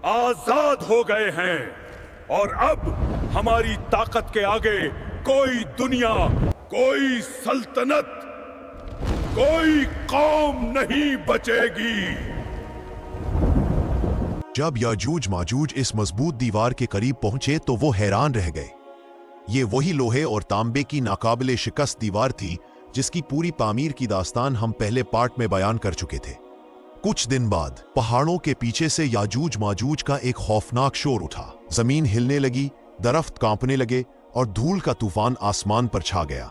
आजाद हो गए हैं और अब हमारी ताकत के आगे कोई दुनिया, कोई सल्तनत, कोई कौम नहीं बचेगी। जब याजूज माजूज इस मजबूत दीवार के करीब पहुंचे तो वो हैरान रह गए। ये वही लोहे और तांबे की नाकाबिले शिकस्त दीवार थी जिसकी पूरी तामीर की दास्तान हम पहले पार्ट में बयान कर चुके थे। कुछ दिन बाद पहाड़ों के पीछे से याजूज माजूज का एक खौफनाक शोर उठा। जमीन हिलने लगी, दरख्त कांपने लगे और धूल का तूफान आसमान पर छा गया।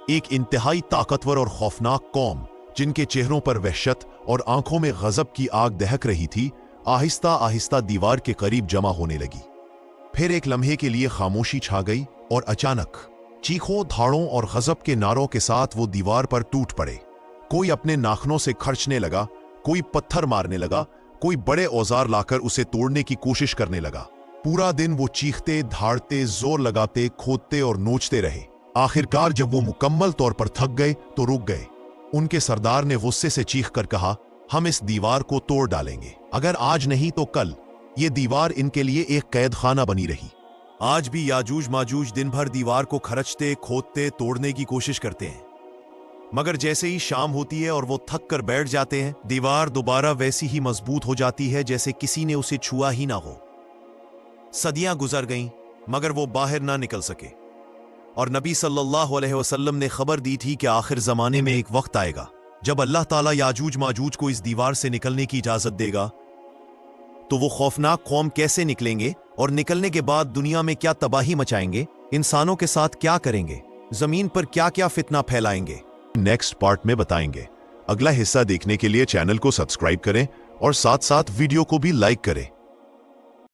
एक इंतहाई ताकतवर और खौफनाक कौम जिनके चेहरों पर वहशत और आंखों में गजब की आग दहक रही थी, आहिस्ता आहिस्ता दीवार के करीब जमा होने लगी। फिर एक लम्हे के लिए खामोशी छा गई और अचानक चीखों, धाड़ों और गजब के नारों के साथ वो दीवार पर टूट पड़े। कोई अपने नाखनों से खर्चने लगा, कोई पत्थर मारने लगा, कोई बड़े औजार लाकर उसे तोड़ने की कोशिश करने लगा। पूरा दिन वो चीखते, धाड़ते, जोर लगाते, खोदते और नोचते रहे। आखिरकार जब वो मुकम्मल तौर पर थक गए तो रुक गए। उनके सरदार ने गुस्से से चीख कर कहा, हम इस दीवार को तोड़ डालेंगे। अगर आज नहीं तो कल ये दीवार इनके लिए एक कैद खाना बनी रही। आज भी याजूज माजूज दिन भर दीवार को खरचते, खोदते, तोड़ने की कोशिश करते हैं, मगर जैसे ही शाम होती है और वो थक कर बैठ जाते हैं, दीवार दोबारा वैसी ही मजबूत हो जाती है जैसे किसी ने उसे छुआ ही ना हो। सदियां गुजर गईं, मगर वो बाहर ना निकल सके। और नबी सल्लल्लाहु अलैहि वसल्लम ने खबर दी थी कि आखिर जमाने में एक वक्त आएगा जब अल्लाह ताला याजूज माजूज को इस दीवार से निकलने की इजाजत देगा। तो वो खौफनाक कौम कैसे निकलेंगे और निकलने के बाद दुनिया में क्या तबाही मचाएंगे, इंसानों के साथ क्या करेंगे, जमीन पर क्या क्या फितना फैलाएंगे, नेक्स्ट पार्ट में बताएंगे। अगला हिस्सा देखने के लिए चैनल को सब्सक्राइब करें और साथ साथ वीडियो को भी लाइक करें।